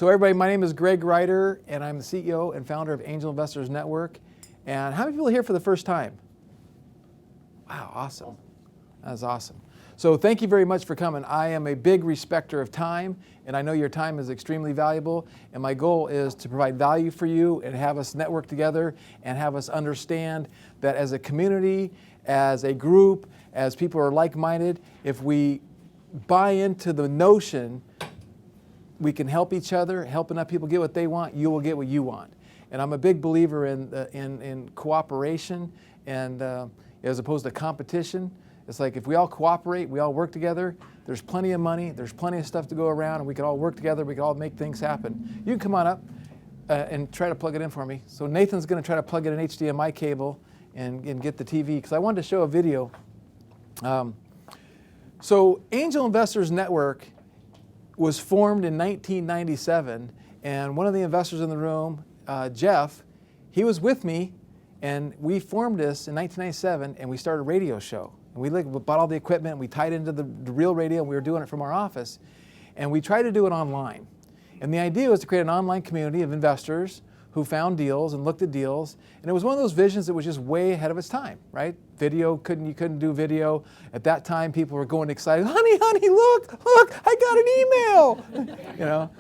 So everybody, my name is Greg Ryder, and I'm the CEO and founder of Angel Investors Network. And how many people are here for the first time? Wow, awesome. That's awesome. So thank you very much for coming. I am a big respecter of time, and I know your time is extremely valuable. And my goal is to provide value for you and have us network together and have us understand that as a community, as a group, as people are like-minded, if we buy into the notion we can help each other, help enough people get what they want, you will get what you want. And I'm a big believer in cooperation and as opposed to competition. It's like if we all cooperate, we all work together, there's plenty of money, there's plenty of stuff to go around, and we can all work together, we can all make things happen. You can come on up and try to plug it in for me. So Nathan's going to try to plug in an HDMI cable and get the TV, because I wanted to show a video. So Angel Investors Network was formed in 1997, and one of the investors in the room, Jeff, he was with me, and we formed this in 1997, and we started a radio show. And we bought all the equipment, and we tied into the real radio, and we were doing it from our office. And we tried to do it online. And the idea was to create an online community of investors who found deals and looked at deals. And it was one of those visions that was just way ahead of its time, right? You couldn't do video. At that time, people were going excited, honey, look, I got an email, you know?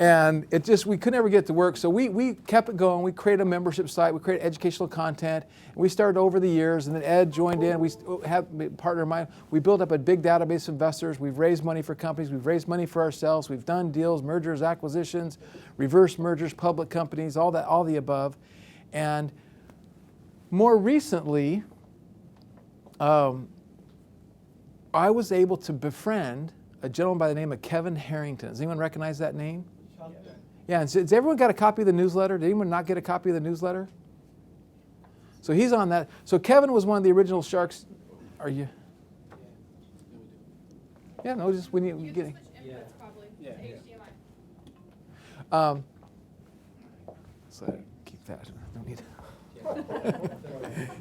And we could never get it to work. So we kept it going. We created a membership site. We created educational content. And we started over the years, and then Ed joined in. We have a partner of mine. We built up a big database of investors. We've raised money for companies. We've raised money for ourselves. We've done deals, mergers, acquisitions, reverse mergers, public companies, all the above. And more recently, I was able to befriend a gentleman by the name of Kevin Harrington. Does anyone recognize that name? Yeah, and has everyone got a copy of the newsletter? Did anyone not get a copy of the newsletter? So he's on that. So Kevin was one of the original Sharks. Are you? Yeah, no, just when you get it. Yeah. Probably. Yeah. HDMI. So keep that. Don't need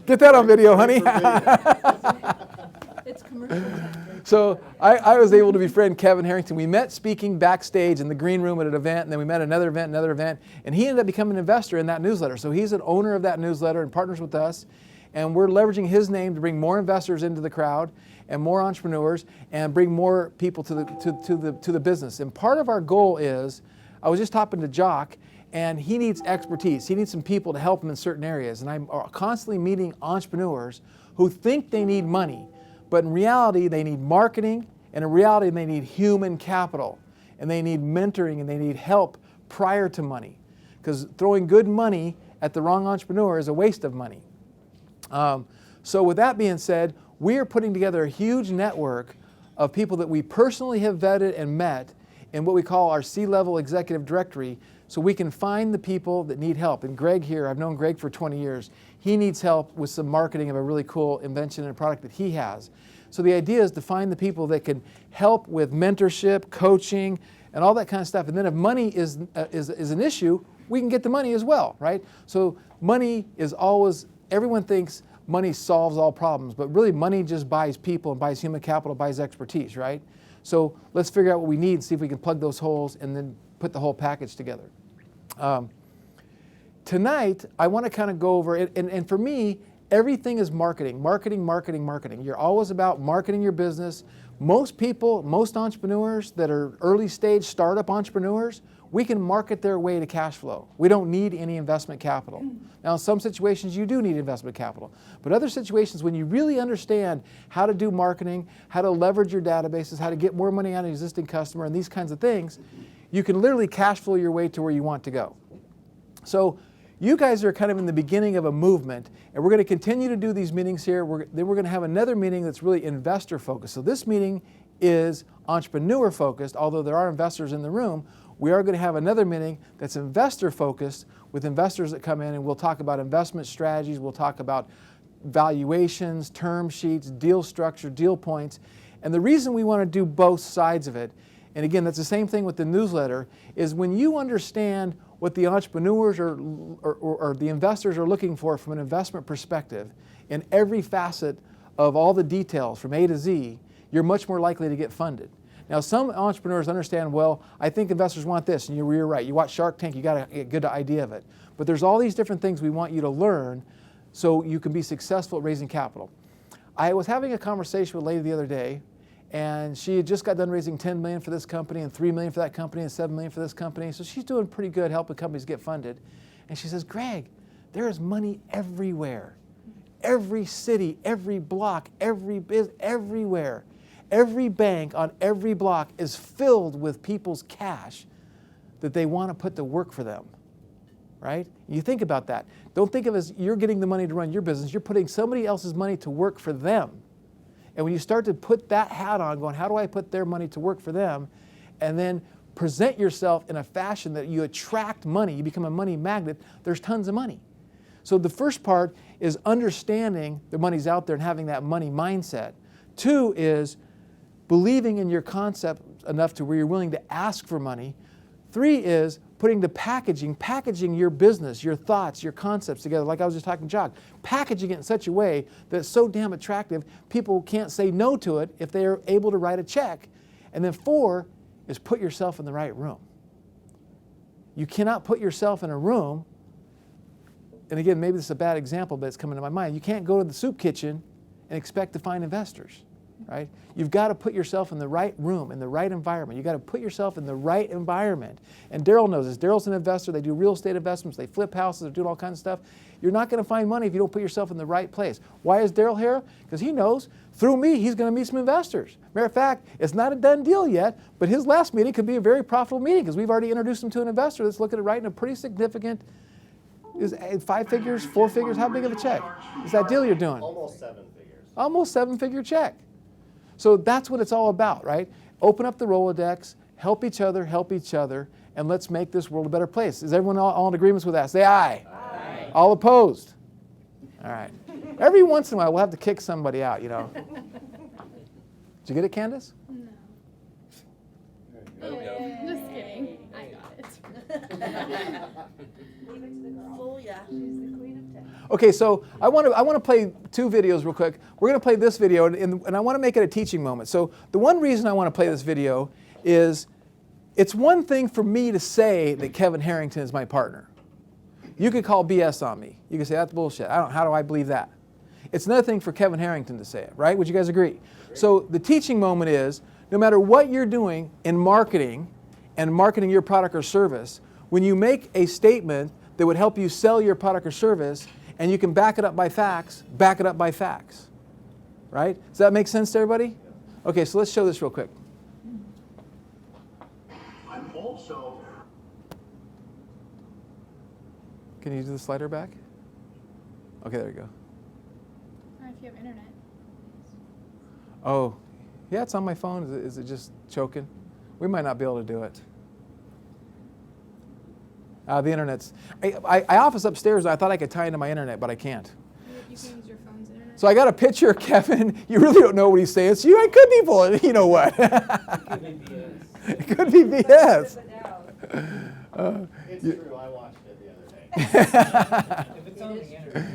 Get that on video, honey. It's commercial. So I was able to befriend Kevin Harrington. We met speaking backstage in the green room at an event, and then we met another event, and he ended up becoming an investor in that newsletter. So he's an owner of that newsletter and partners with us, and we're leveraging his name to bring more investors into the crowd and more entrepreneurs and bring more people to the business. And part of our goal is, I was just talking to Jock, and he needs expertise. He needs some people to help him in certain areas. And I'm constantly meeting entrepreneurs who think they need money, but in reality, they need marketing, and in reality, they need human capital, and they need mentoring, and they need help prior to money. Because throwing good money at the wrong entrepreneur is a waste of money. So with that being said, we are putting together a huge network of people that we personally have vetted and met in what we call our C-level executive directory, so we can find the people that need help. And Greg here, I've known Greg for 20 years. He needs help with some marketing of a really cool invention and product that he has. So the idea is to find the people that can help with mentorship, coaching, and all that kind of stuff. And then if money is an issue, we can get the money as well, right? So money is always, everyone thinks money solves all problems, but really money just buys people and buys human capital, buys expertise, right? So let's figure out what we need and see if we can plug those holes and then put the whole package together. Tonight, I want to kind of go over it, and for me, everything is marketing. You're always about marketing your business. Most people, most entrepreneurs that are early stage startup entrepreneurs, we can market their way to cash flow. We don't need any investment capital. Now, in some situations, you do need investment capital. But other situations, when you really understand how to do marketing, how to leverage your databases, how to get more money out of an existing customer, and these kinds of things, you can literally cash flow your way to where you want to go. So you guys are kind of in the beginning of a movement, and we're going to continue to do these meetings here. Then we're going to have another meeting that's really investor focused. So this meeting is entrepreneur focused, although there are investors in the room. We are going to have another meeting that's investor focused with investors that come in, and we'll talk about investment strategies, we'll talk about valuations, term sheets, deal structure, deal points. And the reason we want to do both sides of it, and again, that's the same thing with the newsletter, is when you understand what the entrepreneurs or the investors are looking for from an investment perspective in every facet of all the details from A to Z, you're much more likely to get funded. Now, some entrepreneurs understand, well, I think investors want this, and you're right. You watch Shark Tank, you got a good idea of it. But there's all these different things we want you to learn so you can be successful at raising capital. I was having a conversation with a lady the other day, and she had just got done raising $10 million for this company, and $3 million for that company, and $7 million for this company. So she's doing pretty good helping companies get funded. And she says, Greg, there is money everywhere. Every city, every block, every business, everywhere. Every bank on every block is filled with people's cash that they want to put to work for them, right? You think about that. Don't think of it as you're getting the money to run your business. You're putting somebody else's money to work for them. And when you start to put that hat on, going, how do I put their money to work for them? And then present yourself in a fashion that you attract money, you become a money magnet, there's tons of money. So the first part is understanding the money's out there and having that money mindset. 2 is believing in your concept enough to where you're willing to ask for money. 3 is putting the packaging your business, your thoughts, your concepts together, like I was just talking to Jock, packaging it in such a way that it's so damn attractive, people can't say no to it if they're able to write a check. And then 4 is put yourself in the right room. You cannot put yourself in a room, and again, maybe this is a bad example, but it's coming to my mind. You can't go to the soup kitchen and expect to find investors. Right? You've got to put yourself in the right room, in the right environment. You've got to put yourself in the right environment. And Daryl knows this. Daryl's an investor. They do real estate investments. They flip houses. They're doing all kinds of stuff. You're not going to find money if you don't put yourself in the right place. Why is Daryl here? Because he knows through me he's going to meet some investors. Matter of fact, it's not a done deal yet, but his last meeting could be a very profitable meeting because we've already introduced him to an investor that's looking at writing a pretty significant, is 5 figures, 4 figures, how big of a check is that deal you're doing? Almost 7 figures. Almost 7-figure check. So that's what it's all about, right? Open up the Rolodex, help each other, and let's make this world a better place. Is everyone all in agreement with that? Say aye. Aye. All opposed? All right. Every once in a while, we'll have to kick somebody out, you know. Did you get it, Candace? No. Just kidding. I got it. Leave it to the girl. Oh yeah, she's the queen of tech. Okay, so I want to play 2 videos real quick. We're going to play this video, and I want to make it a teaching moment. So the one reason I want to play this video is it's one thing for me to say that Kevin Harrington is my partner. You could call BS on me. You could say, that's bullshit. How do I believe that? It's another thing for Kevin Harrington to say it, right? Would you guys agree? So the teaching moment is, no matter what you're doing in marketing and marketing your product or service, when you make a statement that would help you sell your product or service, and you can back it up by facts, back it up by facts. Right? Does that make sense to everybody? Okay, so let's show this real quick. I'm also... Can you do the slider back? Okay, there you go. If you have internet. Oh, yeah, it's on my phone. Is it just choking? We might not be able to do it. The internet's... I office upstairs, and I thought I could tie into my internet, but I can't. You can use your phone's internet. So I got a picture of Kevin. You really don't know what he's saying. So it could be bull. You know what? It could be BS. It's true, I watched it the other day. If it's on the internet.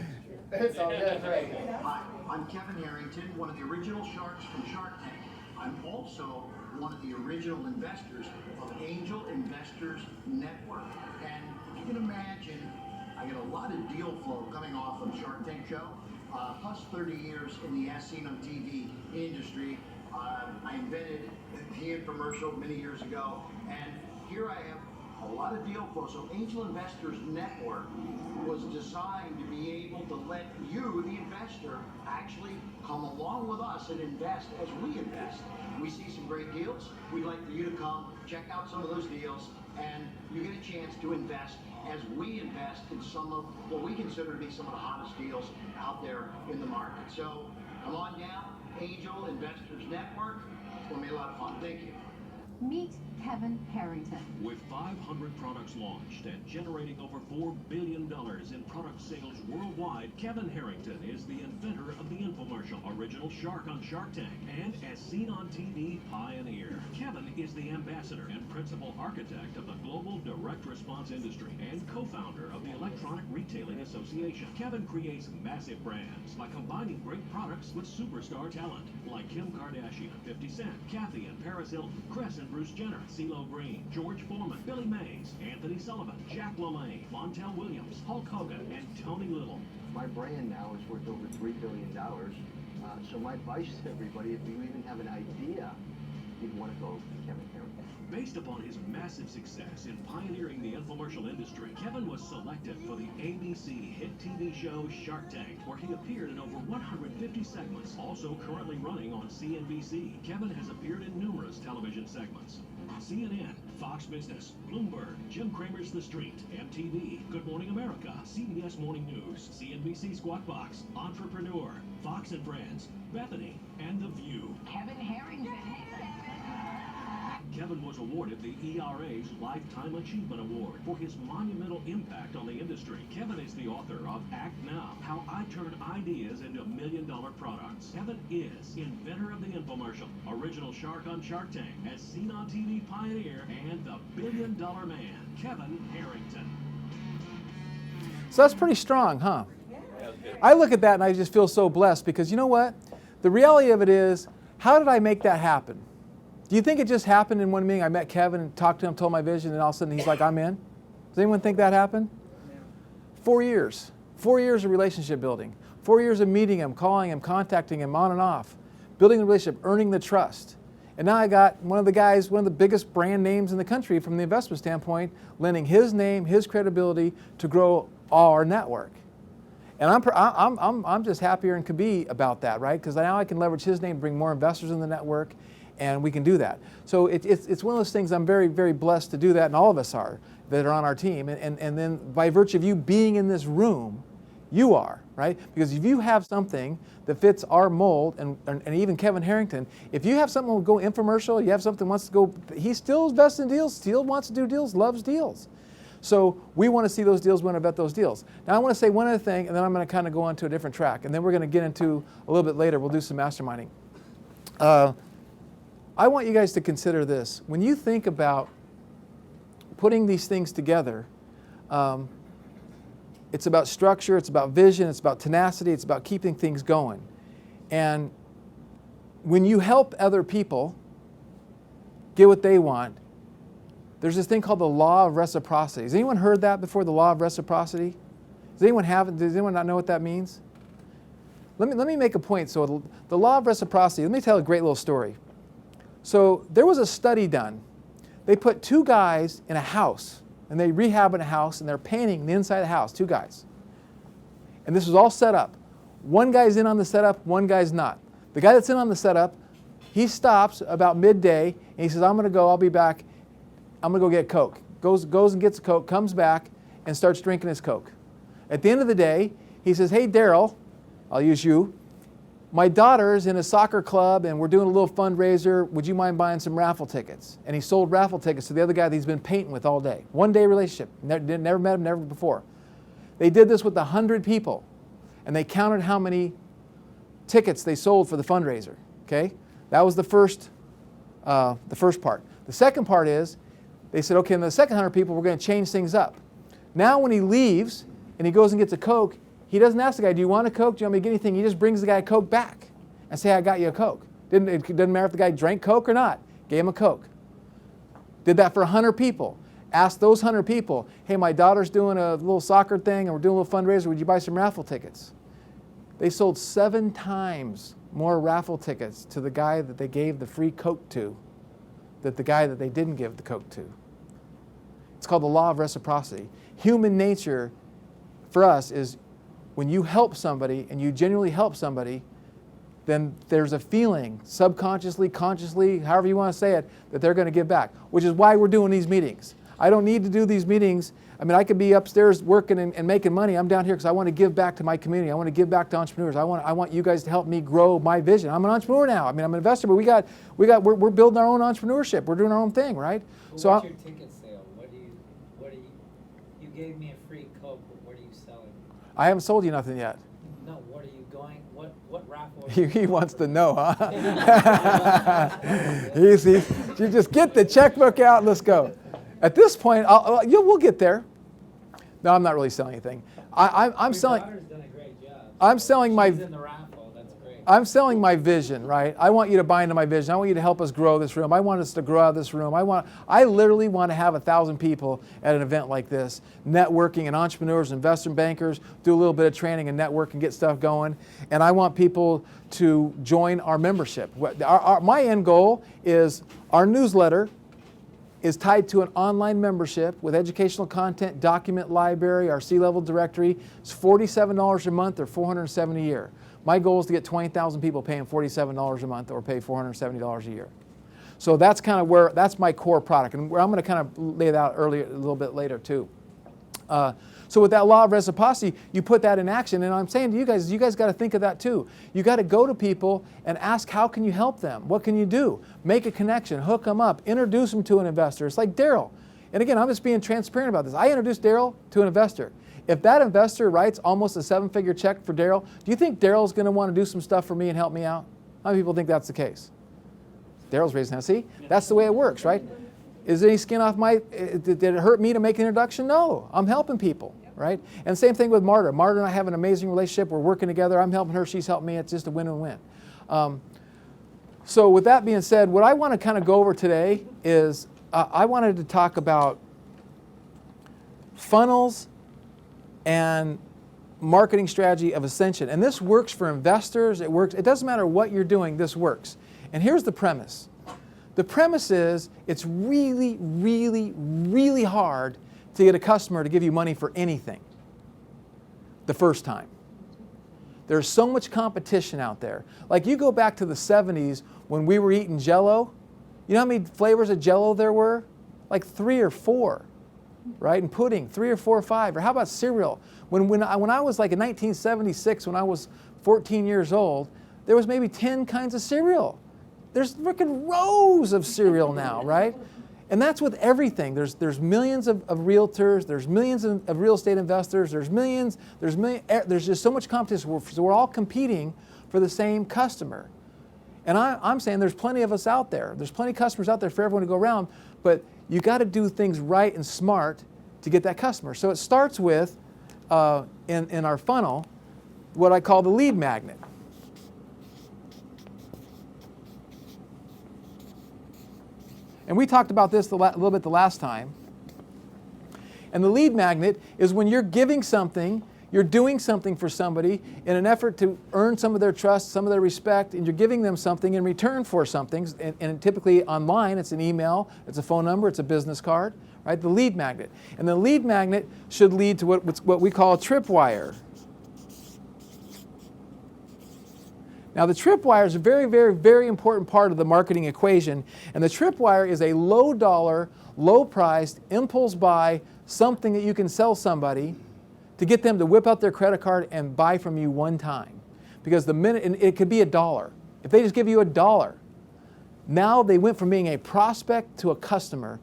It's on that right. Hi, I'm Kevin Harrington, one of the original sharks from Shark Tank. I'm also one of the original investors of Angel Investors Network. And if you can imagine, I get a lot of deal flow coming off of Shark Tank show, plus 30 years in the as-seen on TV industry. I invented the infomercial many years ago, and here I have a lot of deal flow. So Angel Investors Network was designed to be able to let you, the investor, actually come along with us and invest as we invest. We see some great deals. We'd like for you to come check out some of those deals, and you get a chance to invest as we invest in some of what we consider to be some of the hottest deals out there in the market. So come on down, Angel Investors Network. It's going to be a lot of fun. Thank you. Meet Kevin Harrington. With 500 products launched and generating over $4 billion in product sales worldwide, Kevin Harrington is the inventor of the infomercial, original Shark on Shark Tank, and as seen on TV, pioneer. Kevin is the ambassador and principal architect of the global direct response industry and co-founder of the Electronic Retailing Association. Kevin creates massive brands by combining great products with superstar talent, like Kim Kardashian, 50 Cent, Kathy and Paris Hilton, Chris and Bruce Jenner, CeeLo Green, George Foreman, Billy Mays, Anthony Sullivan, Jack LaLanne, Montel Williams, Hulk Hogan, and Tony Little. My brand now is worth over $3 billion. So my advice to everybody, if you even have an idea, you'd want to go to Kevin Harrington. Based upon his massive success in pioneering the infomercial industry, Kevin was selected for the ABC hit TV show Shark Tank, where he appeared in over 150 segments, also currently running on CNBC. Kevin has appeared in numerous television segments. CNN, Fox Business, Bloomberg, Jim Cramer's The Street, MTV, Good Morning America, CBS Morning News, CNBC Squawk Box, Entrepreneur, Fox and Friends, Bethany, and The View. Kevin Harrington. Kevin was awarded the ERA's Lifetime Achievement Award for his monumental impact on the industry. Kevin is the author of Act Now, How I Turned Ideas into $1 Million Products. Kevin is inventor of the infomercial, original Shark on Shark Tank, as seen on TV pioneer, and the $1 billion man, Kevin Harrington. So that's pretty strong, huh? I look at that and I just feel so blessed because you know what? The reality of it is, how did I make that happen? Do you think it just happened in one meeting? I met Kevin and talked to him, told my vision, and all of a sudden he's like, I'm in? Does anyone think that happened? 4 years. 4 years of relationship building. 4 years of meeting him, calling him, contacting him on and off, building the relationship, earning the trust. And now I got one of the guys, one of the biggest brand names in the country from the investment standpoint, lending his name, his credibility to grow our network. And I'm just happier and could be about that, right? Because now I can leverage his name to bring more investors in the network, and we can do that. So it's one of those things I'm very, very blessed to do that, and all of us are that are on our team. And then by virtue of you being in this room, you are, right? Because if you have something that fits our mold, and even Kevin Harrington, if you have something that will go infomercial, you have something that wants to go, he still invests in deals, still wants to do deals, loves deals. So we want to see those deals, we want to vet those deals. Now I want to say one other thing, and then I'm going to kind of go on to a different track, and then we're going to get into, a little bit later, we'll do some masterminding. I want you guys to consider this. When you think about putting these things together, it's about structure, it's about vision, it's about tenacity, it's about keeping things going. And when you help other people get what they want, there's this thing called the law of reciprocity. Has anyone heard that before, the law of reciprocity? Does anyone not know what that means? Let me make a point. So the law of reciprocity, let me tell a great little story. So there was a study done. They put two guys in a house, and they rehab in a house, and they're painting the inside of the house, two guys. And this was all set up. One guy's in on the setup, one guy's not. The guy that's in on the setup, he stops about midday, and he says, I'm going to go, I'll be back. I'm going to go get Coke. Goes and gets a Coke, comes back, and starts drinking his Coke. At the end of the day, he says, hey, Daryl, I'll use you. My daughter's in a soccer club, and we're doing a little fundraiser. Would you mind buying some raffle tickets? And he sold raffle tickets to the other guy that he's been painting with all day. 1 day relationship. Never met him, never before. They did this with 100 people, and they counted how many tickets they sold for the fundraiser. Okay, that was the first part. The second part is, they said, okay, in the second 100 people, we're going to change things up. Now when he leaves and he goes and gets a Coke, he doesn't ask the guy, do you want a Coke? Do you want me to get anything? He just brings the guy a Coke back and say, I got you a Coke. It doesn't matter if the guy drank Coke or not. Gave him a Coke. Did that for 100 people. Asked those 100 people, hey, my daughter's doing a little soccer thing and we're doing a little fundraiser. Would you buy some raffle tickets? They sold 7 times more raffle tickets to the guy that they gave the free Coke to than the guy that they didn't give the Coke to. It's called the law of reciprocity. Human nature for us is when you help somebody and you genuinely help somebody, then there's a feeling, subconsciously, consciously, however you want to say it, that they're going to give back, which is why we're doing these meetings. I don't need to do these meetings. I mean, I could be upstairs working and making money. I'm down here because I want to give back to my community. I want to give back to entrepreneurs. I want you guys to help me grow my vision. I'm an entrepreneur now. I mean, I'm an investor, but we're building our own entrepreneurship. We're doing our own thing, right? But So what's your ticket sale? You gave me a free Coke, but what are you selling? I haven't sold you nothing yet. No, what are you going, what raffle? He wants to know, huh? You just get the checkbook out and let's go. At this point, we'll get there. No, I'm not really selling anything. I'm selling. Your daughter's done a great job. I'm selling my. She's in the raffle. That's great. I'm selling my vision, right? I want you to buy into my vision. I want you to help us grow this room. I want us to grow out of this room. I literally want to have 1,000 people at an event like this, networking and entrepreneurs, investment bankers, do a little bit of training and network and get stuff going. And I want people to join our membership. My end goal is our newsletter is tied to an online membership with educational content, document library, our C-level directory. It's $47 a month or $470 a year. My goal is to get 20,000 people paying $47 a month or pay $470 a year. So that's kind of that's my core product. And I'm going to kind of lay that out a little bit later too. So with that law of reciprocity, you put that in action. And I'm saying to you guys got to think of that too. You got to go to people and ask, how can you help them? What can you do? Make a connection, hook them up, introduce them to an investor. It's like Daryl. And again, I'm just being transparent about this. I introduced Daryl to an investor. If that investor writes almost a 7-figure check for Daryl, do you think Daryl's going to want to do some stuff for me and help me out? How many people think that's the case? Daryl's raising hand. See, that's the way it works, right? Is there any skin off did it hurt me to make an introduction? No, I'm helping people, right? And same thing with Marta. Marta and I have an amazing relationship. We're working together. I'm helping her. She's helping me. It's just a win-win-win. So with that being said, what I want to kind of go over today is I wanted to talk about funnels and marketing strategy of ascension. And this works for investors. It works. It doesn't matter what you're doing. This works. And here's the premise. The premise is it's really, really, really hard to get a customer to give you money for anything the first time. There's so much competition out there. Like you go back to the 70s when we were eating Jell-O. You know how many flavors of Jell-O there were? Like 3 or 4, right? And pudding, 3 or 4 or 5. Or how about cereal? When I was like in 1976, when I was 14 years old, there was maybe 10 kinds of cereal. There's freaking rows of cereal now, right? And that's with everything. There's millions of realtors. There's millions of real estate investors. There's just so much competition. So we're all competing for the same customer. And I'm saying there's plenty of us out there. There's plenty of customers out there for everyone to go around. But you got to do things right and smart to get that customer. So it starts with, in our funnel, what I call the lead magnet. And we talked about this a little bit the last time. And the lead magnet is when you're giving something, you're doing something for somebody in an effort to earn some of their trust, some of their respect, and you're giving them something in return for something. And typically online, it's an email, it's a phone number, it's a business card, right? The lead magnet. And the lead magnet should lead to what we call a tripwire. Now the tripwire is a very, very, very important part of the marketing equation. And the tripwire is a low dollar, low priced, impulse buy, something that you can sell somebody to get them to whip out their credit card and buy from you one time. Because the minute, and it could be $1. If they just give you $1, now they went from being a prospect to a customer.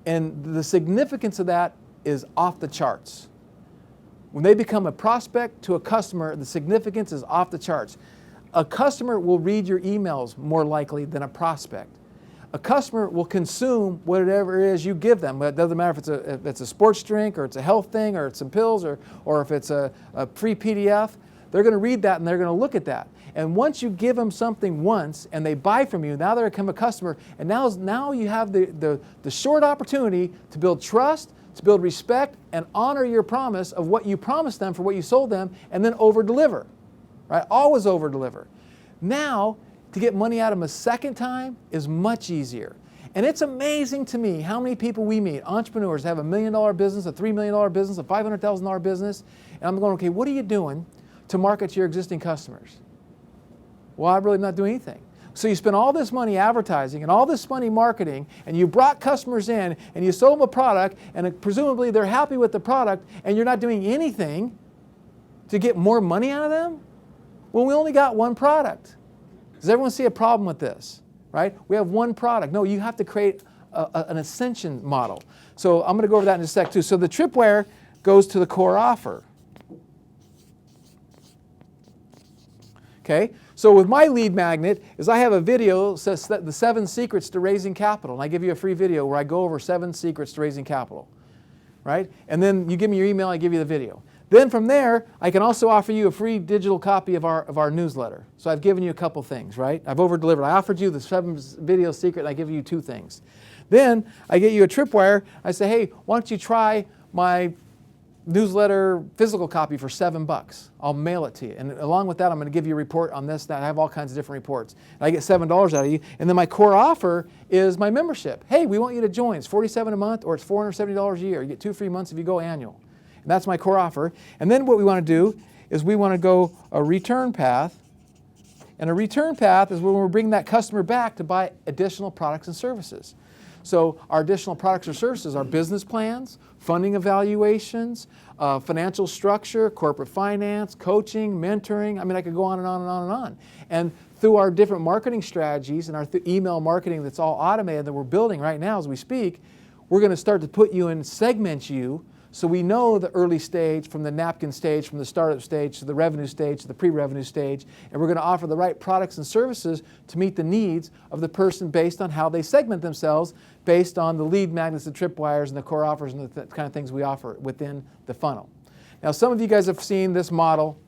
And the significance of that is off the charts. When they become a prospect to a customer, the significance is off the charts. A customer will read your emails more likely than a prospect. A customer will consume whatever it is you give them. It doesn't matter if it's a sports drink or it's a health thing or it's some pills or if it's a free PDF. They're going to read that and they're going to look at that. And once you give them something once and they buy from you, now they become a customer. And now you have the short opportunity to build trust, to build respect, and honor your promise of what you promised them for what you sold them, and then over-deliver. Right? Always over-deliver. Now, to get money out of them a second time is much easier. And it's amazing to me how many people we meet, entrepreneurs that have $1 million business, a $3 million business, a $500,000 business, and I'm going, okay, what are you doing to market to your existing customers? Well, I'm really not doing anything. So you spend all this money advertising and all this money marketing, and you brought customers in and you sold them a product, and presumably they're happy with the product, and you're not doing anything to get more money out of them? Well, we only got one product. Does everyone see a problem with this? Right? We have one product. No, you have to create an ascension model. So I'm going to go over that in a sec too. So the tripwire goes to the core offer. Okay? So with my lead magnet is I have a video that says the 7 secrets to raising capital. And I give you a free video where I go over 7 secrets to raising capital. Right? And then you give me your email, I give you the video. Then from there, I can also offer you a free digital copy of our newsletter. So I've given you a couple things, right? I've over-delivered. I offered you the 7 video secret, and I give you 2 things. Then I get you a tripwire. I say, hey, why don't you try my newsletter physical copy for $7. I'll mail it to you. And along with that, I'm going to give you a report on this, that. I have all kinds of different reports. And I get $7 out of you. And then my core offer is my membership. Hey, we want you to join. It's $47 a month or it's $470 a year. You get 2 free months if you go annual. And that's my core offer. And then what we want to do is we want to go a return path. And a return path is when we're bringing that customer back to buy additional products and services. So our additional products or services are business plans, funding evaluations, financial structure, corporate finance, coaching, mentoring. I mean, I could go on and on and on and on. And through our different marketing strategies and our email marketing that's all automated that we're building right now as we speak, we're going to start to put you and segment you so we know the early stage from the napkin stage, from the startup stage to the revenue stage to the pre-revenue stage, and we're going to offer the right products and services to meet the needs of the person based on how they segment themselves, based on the lead magnets, the tripwires, and the core offers, and the kind of things we offer within the funnel. Now, some of you guys have seen this model.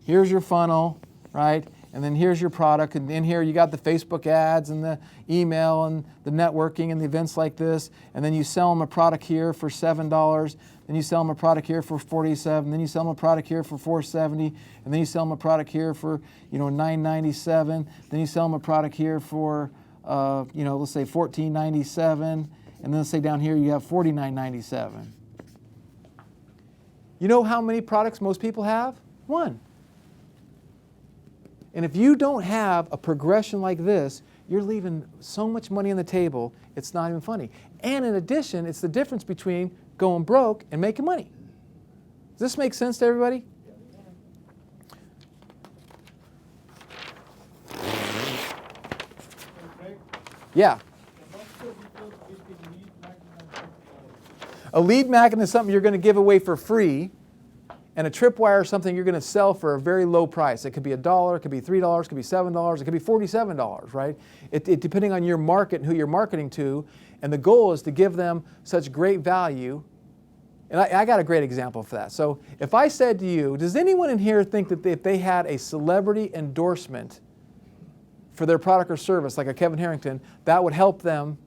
Here's your funnel, right? And then here's your product, and in here you got the Facebook ads and the email and the networking and the events like this, and then you sell them a product here for $7, then you sell them a product here for $47, then you sell them a product here for $470, and then you sell them a product here for $997, then you sell them a product here for let's say $14.97, and then let's say down here you have $49.97. You know how many products most people have? 1. And if you don't have a progression like this, you're leaving so much money on the table, it's not even funny. And in addition, it's the difference between going broke and making money. Does this make sense to everybody? Yeah. A lead magnet is something you're going to give away for free. And a tripwire is something you're going to sell for a very low price. It could be $1, it could be $3, it could be $7, it could be $47, right? It depending on your market and who you're marketing to. And the goal is to give them such great value. And I got a great example for that. So if I said to you, does anyone in here think that if they had a celebrity endorsement for their product or service, like a Kevin Harrington, that would help them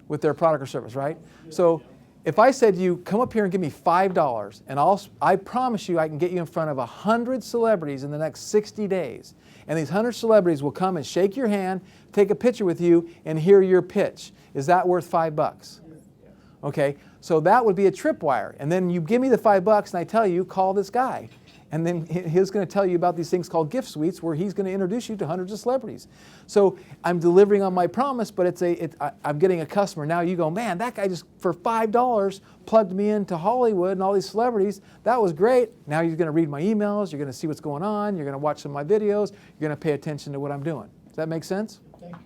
with their product or service, right? So if I said to you, come up here and give me $5, and I promise you I can get you in front of 100 celebrities in the next 60 days. And these 100 celebrities will come and shake your hand, take a picture with you, and hear your pitch. Is that worth $5? Okay, so that would be a tripwire. And then you give me the $5 and I tell you, call this guy. And then he's going to tell you about these things called gift suites where he's going to introduce you to hundreds of celebrities. So I'm delivering on my promise, but I'm getting a customer. Now you go, man, that guy just for $5 plugged me into Hollywood and all these celebrities. That was great. Now you're going to read my emails. You're going to see what's going on. You're going to watch some of my videos. You're going to pay attention to what I'm doing. Does that make sense? Thank you.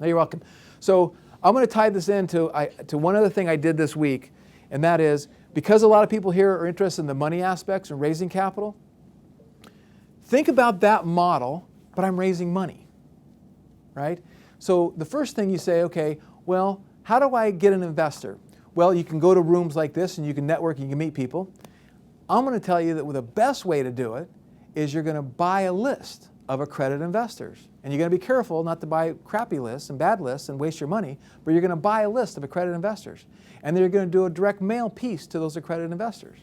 No, you're welcome. So I'm going to tie this into to one other thing I did this week, and that is, because a lot of people here are interested in the money aspects and raising capital, think about that model, but I'm raising money, right? So the first thing you say, okay, well, how do I get an investor? Well, you can go to rooms like this and you can network and you can meet people. I'm going to tell you that the best way to do it is you're going to buy a list of accredited investors. And you're going to be careful not to buy crappy lists and bad lists and waste your money, but you're going to buy a list of accredited investors. And then you're going to do a direct mail piece to those accredited investors.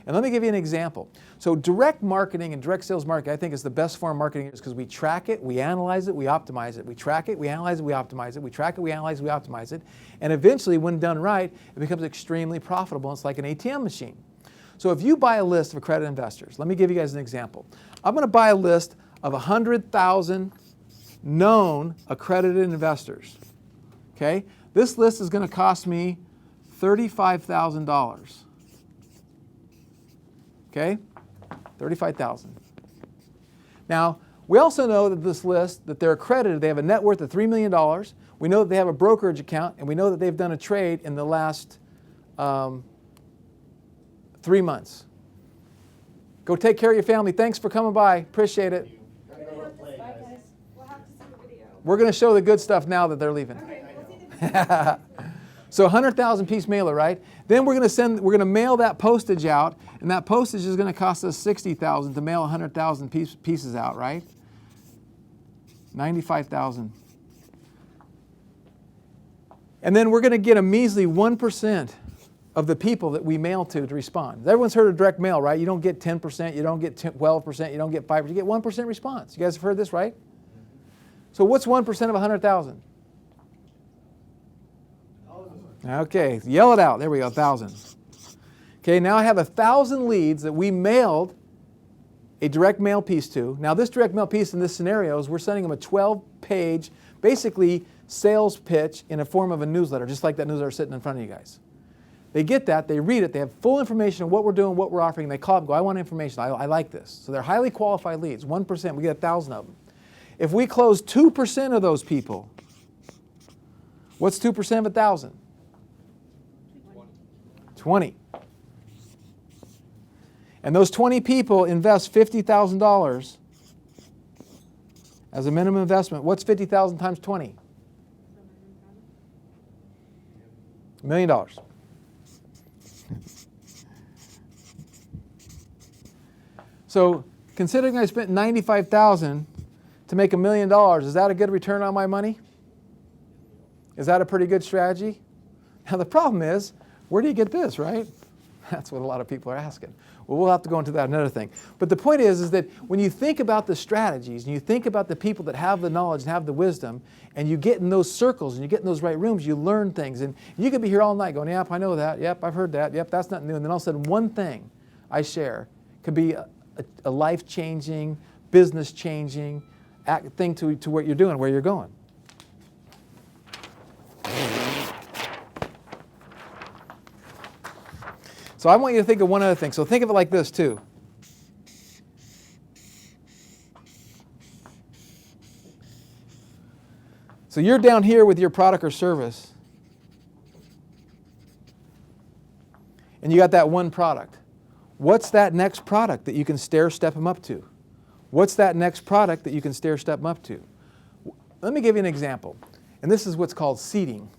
And let me give you an example. So direct marketing and direct sales marketing, I think, is the best form of marketing because we track it, we analyze it, we optimize it. We track it, we analyze it, we optimize it. We track it, we analyze it, we optimize it. And eventually, when done right, it becomes extremely profitable. It's like an ATM machine. So if you buy a list of accredited investors, let me give you guys an example. I'm going to buy a list of 100,000 known accredited investors. Okay? This list is going to cost me $35,000. Okay? $35,000. Now, we also know that this list, that they're accredited, they have a net worth of $3 million. We know that they have a brokerage account, and we know that they've done a trade in the last 3 months. Go take care of your family. Thanks for coming by. Appreciate it. We're going to show the good stuff now that they're leaving. So 100,000 piece mailer, right? Then we're going to mail that postage out, and that postage is going to cost us 60,000 to mail 100,000 pieces out, right? 95,000. And then we're going to get a measly 1% of the people that we mail to respond. Everyone's heard of direct mail, right? You don't get 10%, you don't get 12%, you don't get 5%, you get 1% response. You guys have heard this, right? So what's 1% of 100,000? Okay, yell it out. There we go, 1,000. Okay, now I have 1,000 leads that we mailed a direct mail piece to. Now this direct mail piece in this scenario is we're sending them a 12-page, basically sales pitch in a form of a newsletter, just like that newsletter sitting in front of you guys. They get that, they read it, they have full information of what we're doing, what we're offering, and they call up and go, I want information, I like this. So they're highly qualified leads, 1%, we get 1,000 of them. If we close 2% of those people, what's 2% of 1,000? 20. And those 20 people invest $50,000 as a minimum investment. What's 50,000 times 20? $1 million. So considering I spent $95,000 to make $1 million, is that a good return on my money? Is that a pretty good strategy? Now the problem is, where do you get this, right? That's what a lot of people are asking. Well, we'll have to go into that another thing. But the point is that when you think about the strategies and you think about the people that have the knowledge and have the wisdom, and you get in those circles and you get in those right rooms, you learn things. And you could be here all night going, yep, I know that. Yep, I've heard that. Yep, that's not new. And then all of a sudden, one thing I share could be a life-changing, business-changing thing to what you're doing, where you're going. So I want you to think of one other thing. So think of it like this too. So you're down here with your product or service, and you got that one product. What's that next product that you can stair-step them up to? What's that next product that you can stair-step them up to? Let me give you an example. And this is what's called seeding.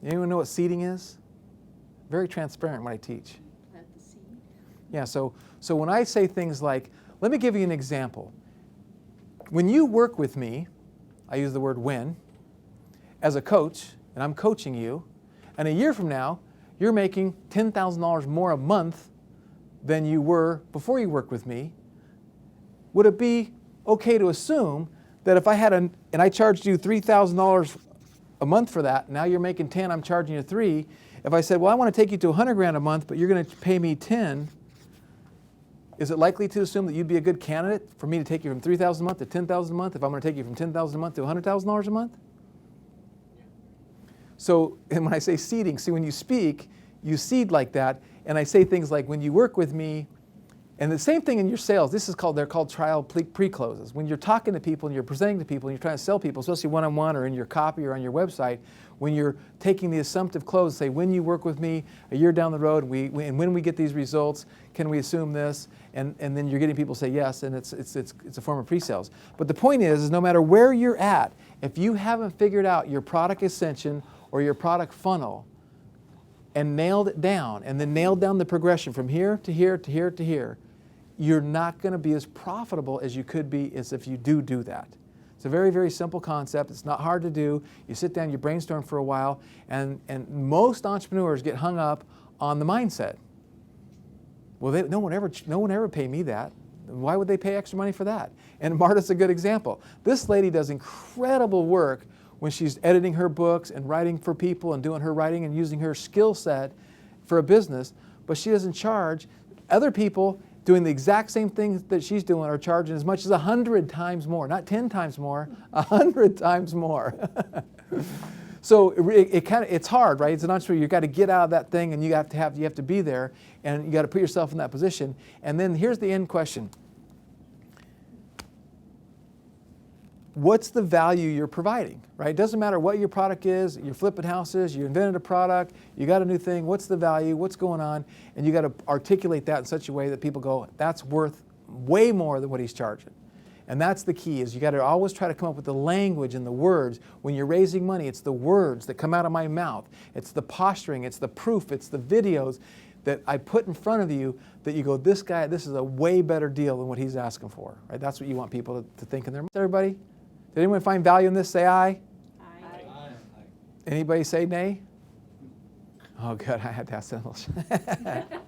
Anyone know what seeding is? Very transparent when I teach. Yeah, so when I say things like, let me give you an example. When you work with me, I use the word when, as a coach, and I'm coaching you, and a year from now, you're making $10,000 more a month than you were before you worked with me, would it be okay to assume that if I had and I charged you $3,000 a month for that, now you're making 10, I'm charging you 3, if I said, well, I want to take you to 100 grand a month, but you're going to pay me 10, is it likely to assume that you'd be a good candidate for me to take you from $3,000 a month to $10,000 a month if I'm going to take you from $10,000 a month to $100,000 a month? So, and when I say seeding, see when you speak, you seed like that, and I say things like, when you work with me, and the same thing in your sales, they're called trial pre-closes. When you're talking to people and you're presenting to people and you're trying to sell people, especially one-on-one or in your copy or on your website, when you're taking the assumptive close, say, when you work with me a year down the road, and when we get these results, can we assume this? And then you're getting people to say yes, and it's a form of pre-sales. But the point is no matter where you're at, if you haven't figured out your product ascension or your product funnel and nailed it down, and then nailed down the progression from here to here to here to here, you're not going to be as profitable as you could be as if you do that. It's a very, very simple concept. It's not hard to do. You sit down, you brainstorm for a while, and most entrepreneurs get hung up on the mindset. Well, no one ever paid me that. Why would they pay extra money for that? And Marta's a good example. This lady does incredible work when she's editing her books and writing for people and doing her writing and using her skill set for a business, but she doesn't charge. Other people, doing the exact same things that she's doing are charging as much as 100 times more, not 10 times more, 100 times more. So it's hard, right? It's an entrepreneur. You've got to get out of that thing, and you have to be there, and you got to put yourself in that position. And then here's the end question. What's the value you're providing, right? It doesn't matter what your product is, you're flipping houses, you invented a product, you got a new thing, what's the value, what's going on? And you got to articulate that in such a way that people go, that's worth way more than what he's charging. And that's the key, is you got to always try to come up with the language and the words. When you're raising money, it's the words that come out of my mouth. It's the posturing, it's the proof, it's the videos that I put in front of you that you go, this is a way better deal than what he's asking for, right? That's what you want people to think in their mind. Everybody? Did anyone find value in this? Say aye. Aye. Anybody say nay? Oh, good. I had to ask that.